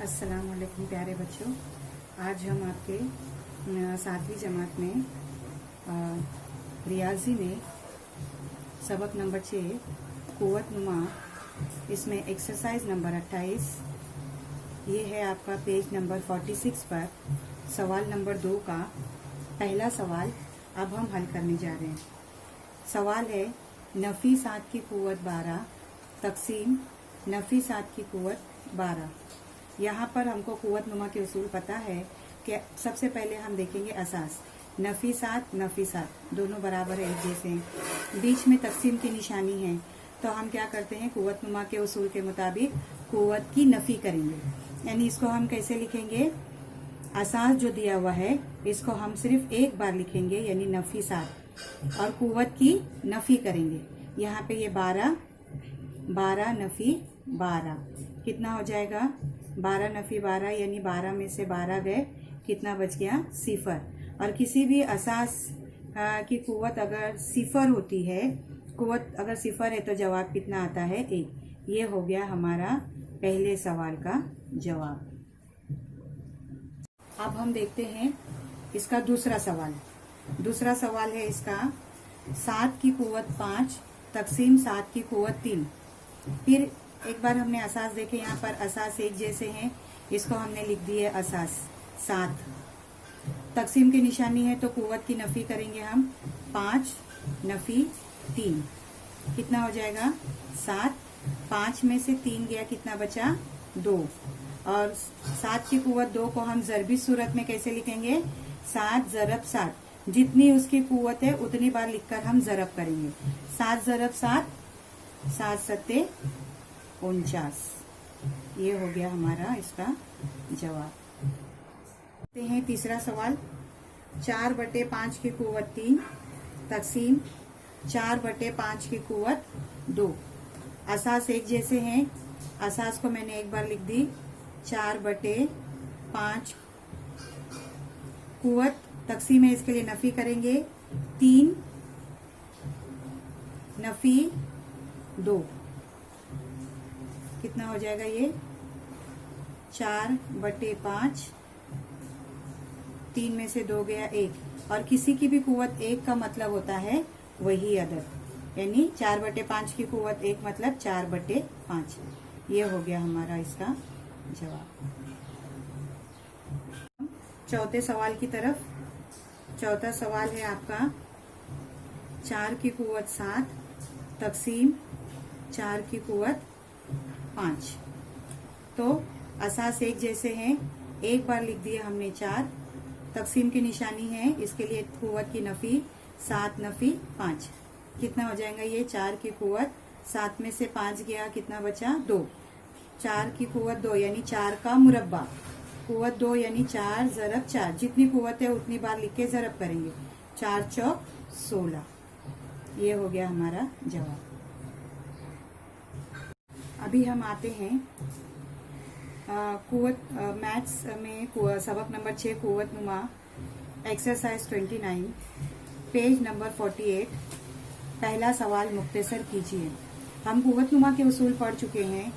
अस्सलाम वालेकुम प्यारे बच्चों। आज हम आपके 7वीं जमात में रियाजी में सबक नंबर 6 कुव्वत नुमा, इसमें एक्सरसाइज नंबर 28 ये है आपका पेज नंबर 46 पर सवाल नंबर 2 का पहला सवाल अब हम हल करने जा रहे हैं। सवाल है नफी 7 की कुव्वत 12 तकसीम नफी 7 की कुव्वत 12। यहाँ पर हमको कुव्वत नुमा के उसूल पता है कि सबसे पहले हम देखेंगे असास। नफी 7 दोनों बराबर है, एक जैसे हैं। बीच में तकसीम की निशानी है, तो हम क्या करते हैं कुव्वत नुमा के उसूल के मुताबिक कुव्वत की नफी करेंगे। यानी इसको हम कैसे लिखेंगे, असास जो दिया हुआ है इसको हम सिर्फ एक बार लिखेंगे, यानी नफी 7 और कुव्वत की नफी करेंगे। यहाँ पे ये 12 नफी 12 कितना हो जाएगा, 12 नफी 12 यानी 12 में से 12 गए, कितना बच गया 0। और किसी भी असास की कुव्वत अगर 0 होती है, कुव्वत अगर 0 है तो जवाब कितना आता है 1। ये हो गया हमारा पहले सवाल का जवाब। अब हम देखते हैं इसका दूसरा सवाल। दूसरा सवाल है इसका 7 की कुव्वत 5 तकसीम 7 की कुव्वत 3। फिर एक बार हमने असास देखे, यहाँ पर असास एक जैसे हैं, इसको हमने लिख दिए असास 7। तकसीम की निशानी है तो कुव्वत की नफी करेंगे हम, 5 नफी 3 कितना हो जाएगा 7। 5 में से 3 गया, कितना बचा 2। और 7 की कुव्वत 2 को हम ज़रबी सूरत में कैसे लिखेंगे, 7 ज़रब 7, जितनी उसकी कुव्वत है उतनी बार लिखकर हम ज़रब करेंगे। 7 ज़रब 7 7 सत्ते 49। ये हो गया हमारा इसका जवाब। देखते हैं तीसरा सवाल 4/5 की कुव्वत 3 तकसीम 4/5 की कुव्वत 2। असास एक जैसे हैं, असास को मैंने एक बार लिख दी, 4/5 कुव्वत तकसीम है, इसके लिए नफी करेंगे 3 नफी 2 कितना हो जाएगा ये 4/5, 3 में से 2 गया 1। और किसी की भी कुव्वत 1 का मतलब होता है वही अदद, यानी 4/5 की कुव्वत 1 मतलब 4/5। ये हो गया हमारा इसका जवाब। चौथे सवाल की तरफ। चौथा सवाल है आपका 4 की कुव्वत 7 तकसीम 4 की कुव्वत 5। तो असास एक जैसे हैं, एक बार लिख दिया हमने 4, तकसीम की निशानी है, इसके लिए कुव्वत की नफी 7 नफी 5 कितना हो जाएगा ये 4 की कुव्वत 7 में से 5 गया, कितना बचा 2। 4 की कुव्वत 2 यानी 4 का मुरब्बा, कुव्वत 2 यानी 4 ज़रब 4, जितनी कुव्वत है उतनी बार लिख के ज़रब करेंगे, 4 चौक 16। ये हो गया हमारा जवाब। अभी हम आते हैं कुव्वत मैथ्स में सबक नंबर 6 कुव्वत नुमा एक्सरसाइज 29 पेज नंबर 48 पहला सवाल मुख्तसर कीजिए। हम कुव्वत नुमा के उसूल पढ़ चुके हैं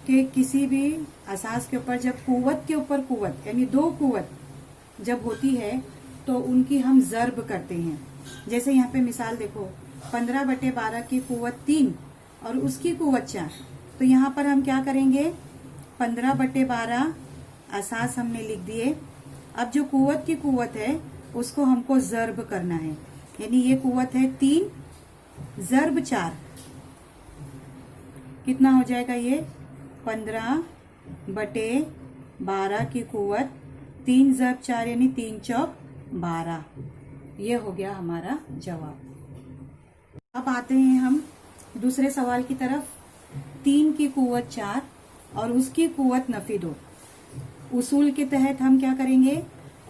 कि किसी भी असास के ऊपर जब कुव्वत के ऊपर कुव्वत यानी 2 कुव्वत जब होती है तो उनकी हम ज़र्ब करते हैं। जैसे यहाँ पे मिसाल देखो, 15/12 की कुव्वत 3 और उसकी कुव्वत 4, तो यहाँ पर हम क्या करेंगे 15/12 असास हमने लिख दिए। अब जो कुव्वत की कुव्वत है उसको हमको ज़र्ब करना है, यानी ये कुव्वत है 3 ज़र्ब 4 कितना हो जाएगा ये 15/12 की कुव्वत 3 ज़र्ब 4 यानी 3 चौक 12। ये हो गया हमारा जवाब। अब आते हैं हम दूसरे सवाल की तरफ। 3 की कुव्वत 4 और उसकी कुव्वत नफी 2। उसूल के तहत हम क्या करेंगे,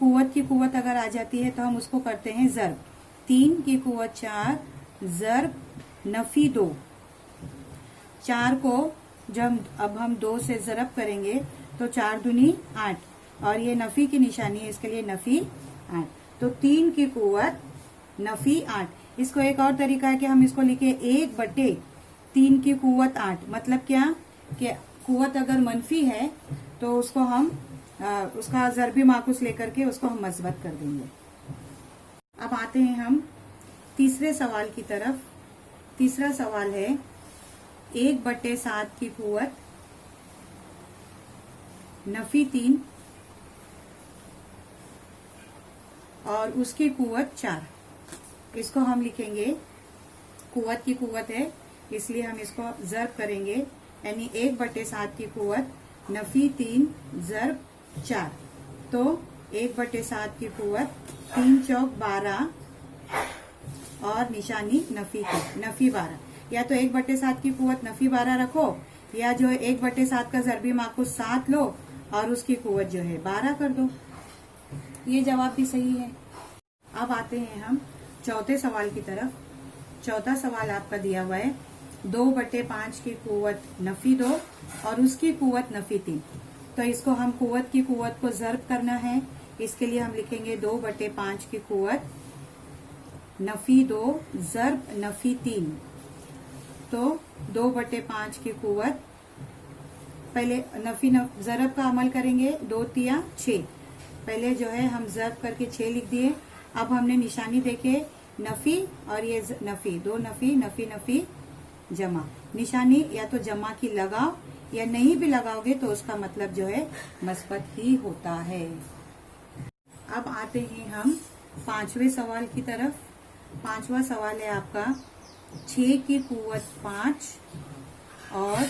कुव्वत की कुव्वत अगर आ जाती है तो हम उसको करते हैं ज़र्ब। 3 की कुव्वत 4 ज़र्ब नफी 2। 4 को जब अब हम 2 से ज़रब करेंगे तो 4 दूनी 8, और ये नफी की निशानी है, इसके लिए नफी 8। तो 3 की कुव्वत नफी 8। इसको एक और तरीका है कि हम इसको लिखे 1/3 की कुव्वत 8। मतलब क्या कि कुव्वत अगर मनफी है तो उसको हम उसका ज़रबी माकुस लेकर के उसको हम मस्बत कर देंगे। अब आते हैं हम तीसरे सवाल की तरफ। तीसरा सवाल है 1/7 की कुव्वत नफी 3 और उसकी कुव्वत 4। इसको हम लिखेंगे, कुव्वत की कुव्वत है इसलिए हम इसको ज़र्ब करेंगे, यानी 1/7 की कुव्वत नफी 3 ज़र्ब 4। तो 1/7 की कुव्वत 3 चौक 12 और निशानी नफी की, नफी 12। या तो 1/7 की कुव्वत नफी 12 रखो, या जो है 1/7 का ज़रबी माकुस 7 लो और उसकी कुव्वत जो है 12 कर दो। ये जवाब भी सही है। अब आते हैं हम चौथे सवाल की तरफ। चौथा सवाल आपका दिया हुआ है 2/5 की कुव्वत नफी 2 और उसकी कुव्वत नफी 3। तो इसको हम कुव्वत की कुव्वत को ज़र्ब करना है, इसके लिए हम लिखेंगे 2/5 की कुव्वत नफी 2 ज़र्ब नफी 3। तो 2/5 की कुव्वत, पहले नफी ज़रब का अमल करेंगे, 2 तिया 6। पहले जो है हम ज़र्ब करके 6 लिख दिए। अब हमने निशानी देखे नफी और ये नफी, 2 नफी नफी नफी जमा। निशानी या तो जमा की लगाओ या नहीं भी लगाओगे तो उसका मतलब जो है मस्बत ही होता है। अब आते हैं हम पांचवें सवाल की तरफ। पांचवा सवाल है आपका 6 की कुव्वत 5 और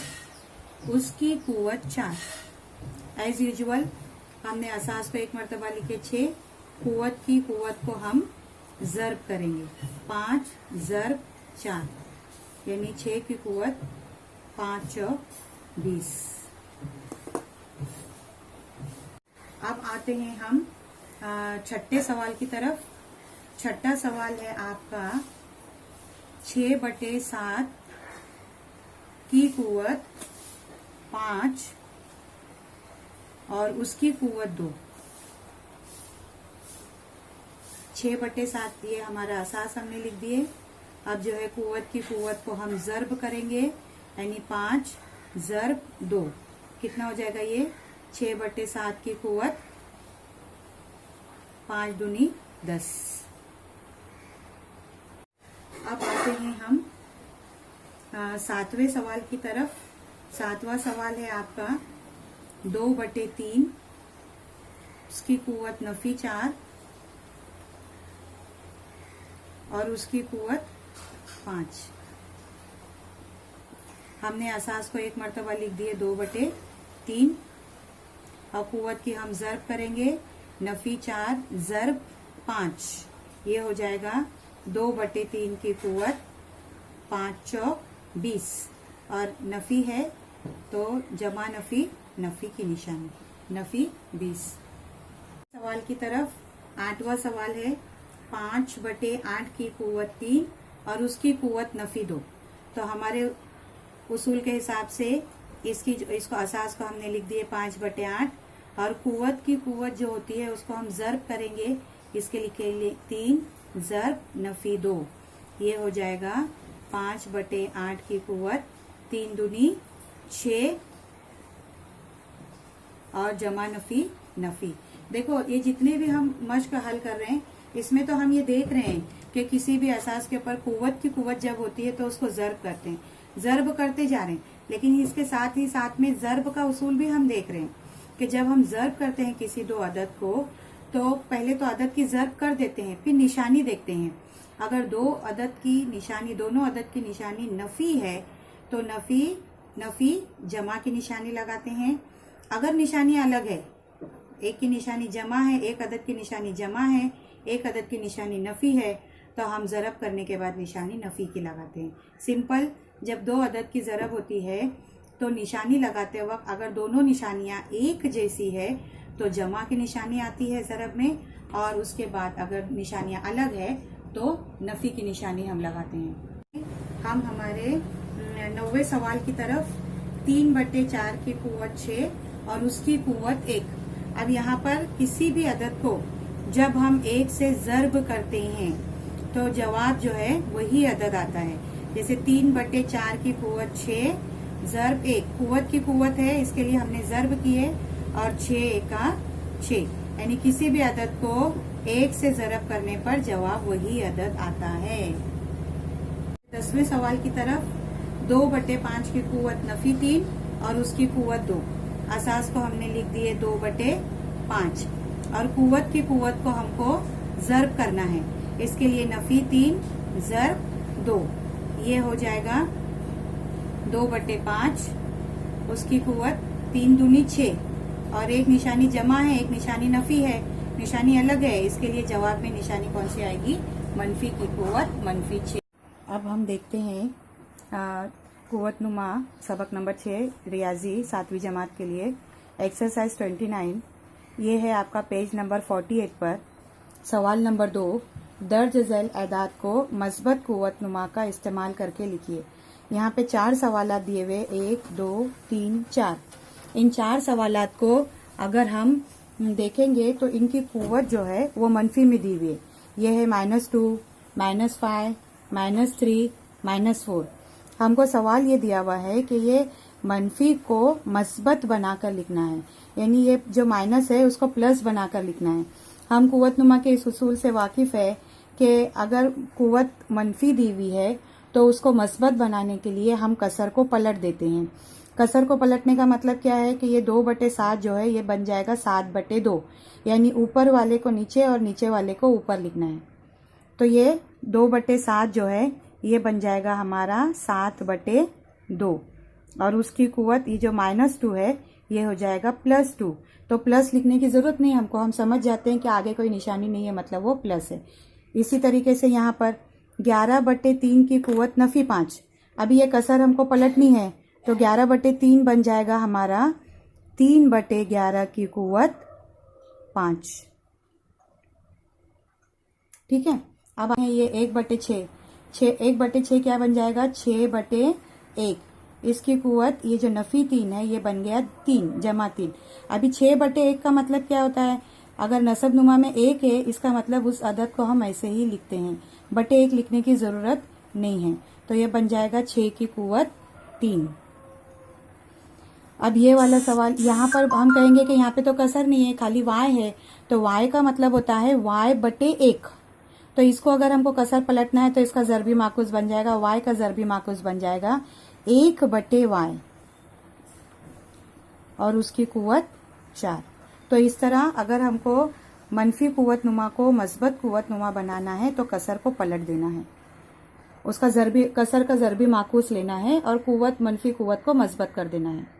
उसकी कुव्वत 4। एज यूजुअल हमने असास को एक मरतबा लिखे 6, कुव्वत की कुव्वत को हम ज़र्ब करेंगे, 5 ज़र्ब 4, यानी 6 की कुव्वत 5 चौक 20। अब आते हैं हम छठे सवाल की तरफ। छठा सवाल है आपका 6/7 की कुव्वत 5 और उसकी कुव्वत 2। 6/7 ये हमारा असास हमने लिख दिए। अब जो है कुव्वत की कुव्वत को हम ज़र्ब करेंगे, यानी 5 ज़र्ब 2। कितना हो जाएगा ये 6/7 की कुव्वत 5 दूनी 10। अब आते हैं हम सातवें सवाल की तरफ। सातवां सवाल है आपका 2/3 उसकी कुव्वत नफी 4 और उसकी कुव्वत 5। हमने असास को एक मरतबा लिख दिए 2/3 और कुव्वत की हम ज़र्ब करेंगे, नफी 4 ज़र्ब 5। ये हो जाएगा 2/3 की कुव्वत 5 चौक 20 और नफी है तो जमा नफी, नफी की निशानी, नफी 20। सवाल की तरफ आठवां सवाल है 5/8 की कुव्वत 3 और उसकी कुव्वत नफी 2। तो हमारे उसूल के हिसाब से इसको असास को हमने लिख दिए 5/8 और कुव्वत की कुव्वत जो होती है उसको हम ज़र्ब करेंगे, इसके लिखेंगे 3 ज़र्ब नफी 2। ये हो जाएगा 5/8 की कुव्वत 3 दूनी 6 और जमा नफी नफी। देखो ये जितने भी हम मश्क हल कर रहे हैं इसमें तो हम ये देख रहे हैं कि किसी भी असास के ऊपर कुव्वत की कुव्वत जब होती है तो उसको ज़र्ब करते हैं, ज़र्ब करते जा रहे हैं। लेकिन इसके साथ ही साथ में ज़र्ब का उसूल भी हम देख रहे हैं कि जब हम ज़र्ब करते हैं किसी दो अदद को तो पहले तो अदद की ज़र्ब कर देते हैं, फिर निशानी देखते हैं। अगर दो अदद की निशानी, दोनों अदद की निशानी नफी है तो नफी नफी जमा की निशानी लगाते हैं। अगर निशानी अलग है, एक की निशानी जमा है, एक अदद की निशानी जमा है, एक अदद की निशानी नफी है, तो हम ज़रब करने के बाद निशानी नफी की लगाते हैं। सिंपल, जब दो अदद की ज़रब होती है तो निशानी लगाते वक्त अगर दोनों निशानियां एक जैसी है तो जमा की निशानी आती है ज़रब में, और उसके बाद अगर निशानियां अलग है तो नफी की निशानी हम लगाते हैं। हम हमारे 9वें सवाल की तरफ 3/4 की कुव्वत 6 और उसकी कुव्वत 1। अब यहाँ पर किसी भी अदद को जब हम 1 से ज़र्ब करते हैं तो जवाब जो है वही अदद आता है। जैसे 3/4 की कुव्वत 6 ज़र्ब 1, कुव्वत की कुव्वत है इसके लिए हमने ज़र्ब किए और 6 एका 6, यानी किसी भी अदद को 1 से ज़रब करने पर जवाब वही अदद आता है। 10वें सवाल की तरफ 2/5 की कुव्वत नफी 3 और उसकी कुव्वत 2। असास को हमने लिख दिए 2/5 और कुव्वत की कुव्वत को हमको ज़र्ब करना है। इसके लिए नफी 3 ज़र्ब 2, ये हो जाएगा 2/5, उसकी कुव्वत 3 दूनी 6 और एक निशानी जमा है, एक निशानी नफी है, निशानी अलग है। इसके लिए जवाब में निशानी कौन सी आएगी? मनफी की कुव्वत -6। अब हम देखते हैं कुव्वत नुमा सबक नंबर 6 रियाजी 7वीं जमात के लिए एक्सरसाइज 29। ये है आपका पेज नंबर 48 पर। सवाल नंबर 2, दर्ज झैल एदाद को मस्बत कुव्वत नुमा का इस्तेमाल करके लिखिए। यहाँ पे 4 सवालात दिए हुए, 1 2 3 4। इन 4 सवालात को अगर हम देखेंगे तो इनकी कुव्वत जो है वो मनफी में दी हुई है। ये है -2, -5, -3, -4। हमको सवाल ये दिया हुआ है कि ये मनफी को मस्बत बनाकर लिखना है, यानी ये जो माइनस है उसको प्लस बनाकर लिखना है। हम कुव्वत नुमा के इस उसूल से वाकिफ है कि अगर कुव्वत मनफी दी हुई है तो उसको मस्बत बनाने के लिए हम कसर को पलट देते हैं। कसर को पलटने का मतलब क्या है कि ये 2/7 जो है ये बन जाएगा 7/2, यानी ऊपर वाले को नीचे और नीचे वाले को ऊपर लिखना है। तो ये 2/7 जो है ये बन जाएगा हमारा 7/2 और उसकी कुव्वत ये जो -2 है ये हो जाएगा +2। तो प्लस लिखने की जरूरत नहीं हमको, हम समझ जाते हैं कि आगे कोई निशानी नहीं है, मतलब वो प्लस है। इसी तरीके से यहाँ पर 11/3 की कुव्वत नफी 5। अभी ये कसर हमको पलटनी है तो 11/3 बन जाएगा हमारा 3/11 की कुव्वत 5। ठीक है। अब ये 1/6, 1/6 क्या बन जाएगा? 6/1। इसकी कुव्वत ये जो नफी 3 है ये बन गया 3 जमा 3। अभी 6/1 का मतलब क्या होता है? अगर नसब नुमा में 1 है इसका मतलब उस अदद को हम ऐसे ही लिखते हैं, /1 लिखने की जरूरत नहीं है। तो ये बन जाएगा 6 की कुव्वत 3। अब ये वाला सवाल, यहाँ पर हम कहेंगे कि यहाँ पे तो कसर नहीं है, खाली y है, तो y का मतलब होता है y/1। तो इसको अगर हमको कसर पलटना है तो इसका ज़रबी माकूस बन जाएगा, y का ज़रबी माकूस बन जाएगा 1/y और उसकी कुव्वत 4। तो इस तरह अगर हमको मनफी कुव्वत नुमा को मस्बत कुव्वत नुमा बनाना है तो कसर को पलट देना है, उसका कसर का ज़रबी माकूस लेना है और कुव्वत मनफी कुव्वत को मस्बत कर देना है।